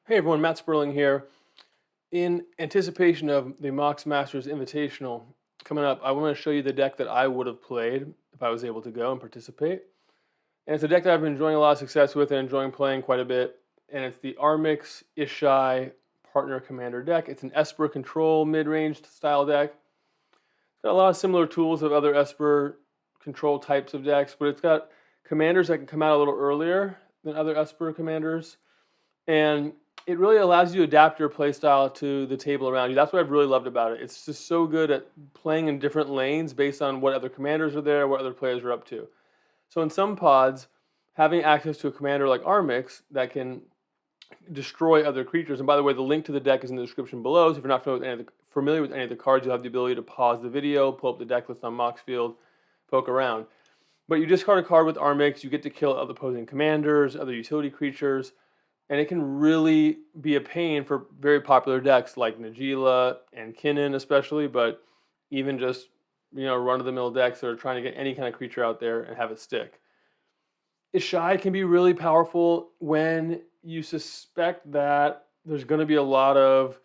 Hey everyone, Matt Sperling here. In anticipation of the Mox Masters Invitational coming up, I want to show you the deck that I would have played if I was able to go and participate. And it's a deck that I've been enjoying a lot of success with and enjoying playing quite a bit. And it's the Armix Ishai Partner Commander deck. It's an Esper control mid-range style deck. It's got a lot of similar tools of other Esper control types of decks, but it's got commanders that can come out a little earlier than other Esper commanders. And it really allows you to adapt your playstyle to the table around you. That's what I've really loved about it. It's just so good at playing in different lanes based on what other commanders are there, what other players are up to. So in some pods, having access to a commander like Armix that can destroy other creatures, and by the way, the link to the deck is in the description below, so if you're not familiar with any of the cards, you'll have the ability to pause the video, pull up the deck list on Moxfield, poke around. But you discard a card with Armix, you get to kill other opposing commanders, other utility creatures, and it can really be a pain for very popular decks like Najila and Kinnan especially, but even just run-of-the-mill decks that are trying to get any kind of creature out there and have it stick. Ishai can be really powerful when you suspect that there's going to be a lot of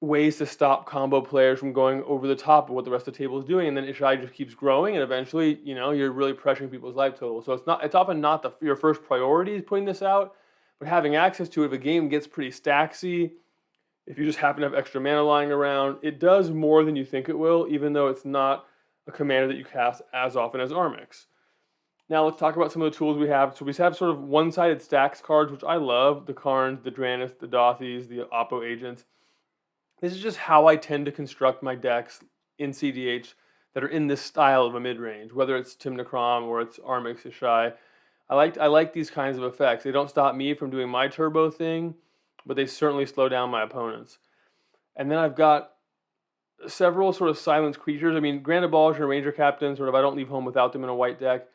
ways to stop combo players from going over the top of what the rest of the table is doing, and then Ishai just keeps growing, and eventually, you're really pressuring people's life total. So it's often not your first priority is putting this out, but having access to it if a game gets pretty stacksy, if you just happen to have extra mana lying around, it does more than you think it will, even though it's not a commander that you cast as often as Armix. Now let's talk about some of the tools we have. So we have sort of one-sided Stax cards, which I love, the Karns, the Dranis, the Dothis, the Oppo agents. This is just how I tend to construct my decks in cEDH that are in this style of a mid-range, whether it's Timnacrom or it's Armix Ishai. I like these kinds of effects. They don't stop me from doing my turbo thing, but they certainly slow down my opponents. And then I've got several sort of silence creatures. I mean, Grand Abolishers and Ranger Captains, sort of I don't leave home without them in a white deck.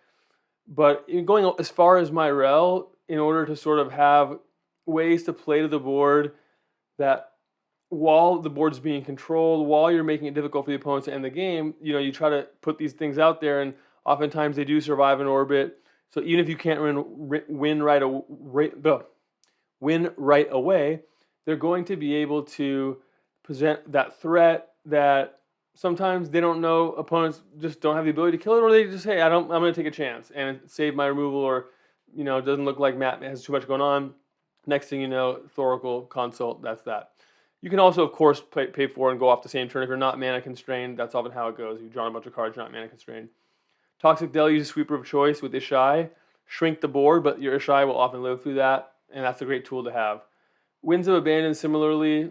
But going as far as my rel, in order to sort of have ways to play to the board that while the board's being controlled, while you're making it difficult for the opponents to end the game, you try to put these things out there, and oftentimes they do survive in orbit. So even if you can't win right away, they're going to be able to present that threat that sometimes they don't know, opponents just don't have the ability to kill it, or they just say, I'm going to take a chance and save my removal, or it doesn't look like Matt has too much going on. Next thing you know, Thoracle Consult, that's that. You can also, of course, pay for and go off the same turn if you're not mana constrained. That's often how it goes. You've drawn a bunch of cards, you're not mana constrained. Toxic Deluge is a sweeper of choice with Ishai. Shrink the board, but your Ishai will often live through that, and that's a great tool to have. Winds of Abandon, similarly,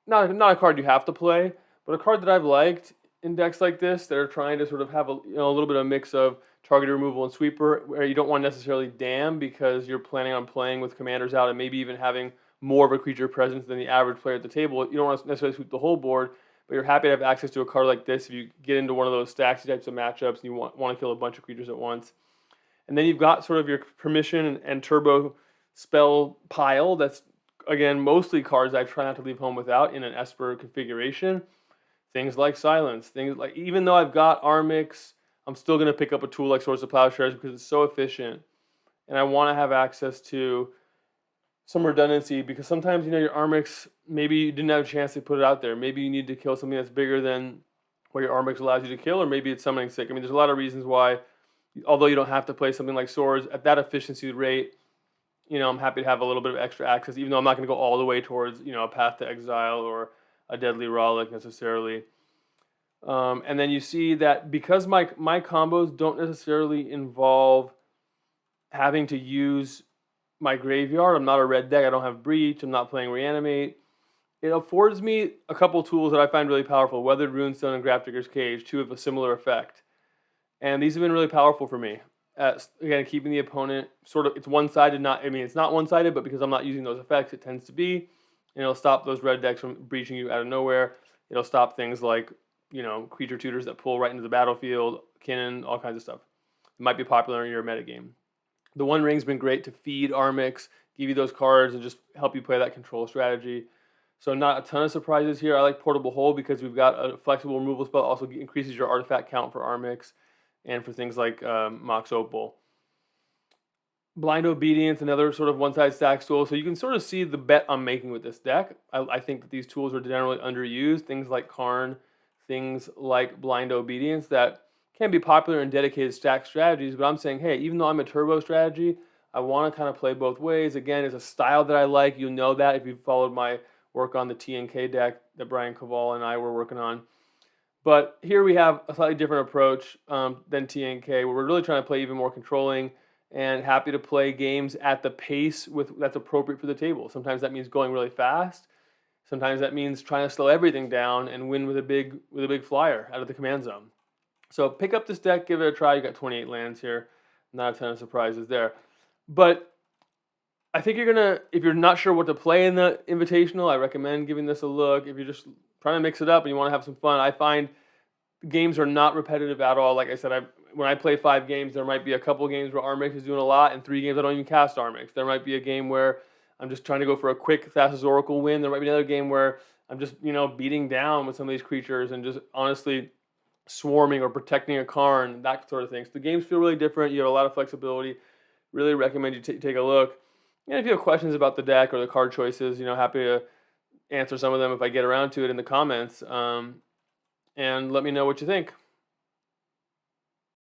not a card you have to play, but a card that I've liked in decks like this that are trying to sort of have a little bit of a mix of targeted removal and sweeper, where you don't want necessarily dam because you're planning on playing with commanders out and maybe even having more of a creature presence than the average player at the table. You don't want to necessarily sweep the whole board, but you're happy to have access to a card like this if you get into one of those Staxy types of matchups and you want to kill a bunch of creatures at once. And then you've got sort of your permission and turbo spell pile that's, again, mostly cards I try not to leave home without in an Esper configuration. Things like Silence, things like, even though I've got Armix, I'm still going to pick up a tool like Swords of Plowshares because it's so efficient. And I want to have access to some redundancy, because sometimes your Armix, maybe you didn't have a chance to put it out there. Maybe you need to kill something that's bigger than what your Armix allows you to kill, or maybe it's summoning sick. I mean, there's a lot of reasons why, although you don't have to play something like Swords at that efficiency rate, I'm happy to have a little bit of extra access, even though I'm not going to go all the way towards a Path to Exile or a Deadly Rollick necessarily. And then you see that because my combos don't necessarily involve having to use my graveyard, I'm not a red deck, I don't have Breach, I'm not playing Reanimate, it affords me a couple tools that I find really powerful. Weathered Runestone and Grafdigger's Cage, two of a similar effect. And these have been really powerful for me. Again, keeping the opponent sort of, it's one-sided, it's not one-sided, but because I'm not using those effects, it tends to be. And it'll stop those red decks from breaching you out of nowhere. It'll stop things like, creature tutors that pull right into the battlefield, Kinnan, all kinds of stuff. It might be popular in your metagame. The One Ring's been great to feed Armix, give you those cards, and just help you play that control strategy. So not a ton of surprises here. I like Portable Hole because we've got a flexible removal spell. Also increases your artifact count for Armix and for things like Mox Opal. Blind Obedience, another sort of one-size Stax tool. So you can sort of see the bet I'm making with this deck. I think that these tools are generally underused. Things like Karn, things like Blind Obedience that can be popular in dedicated stack strategies. But I'm saying, hey, even though I'm a turbo strategy, I want to kind of play both ways. Again, it's a style that I like. You know that if you've followed my work on the TNK deck that Brian Caval and I were working on. But here we have a slightly different approach than TNK, where we're really trying to play even more controlling and happy to play games at the pace that's appropriate for the table. Sometimes that means going really fast. Sometimes that means trying to slow everything down and win with a big flyer out of the command zone. So pick up this deck, give it a try. You got 28 lands here, not a ton of surprises there. But I think if you're not sure what to play in the Invitational, I recommend giving this a look. If you're just trying to mix it up and you want to have some fun, I find games are not repetitive at all. Like I said, when I play 5 games, there might be a couple games where Armix is doing a lot, and 3 games I don't even cast Armix. There might be a game where I'm just trying to go for a quick Thassa's Oracle win. There might be another game where I'm just beating down with some of these creatures and just honestly swarming or protecting a Karn, that sort of thing. So the games feel really different. You have a lot of flexibility. Really recommend you take a look. And if you have questions about the deck or the card choices, happy to answer some of them if I get around to it in the comments. And let me know what you think.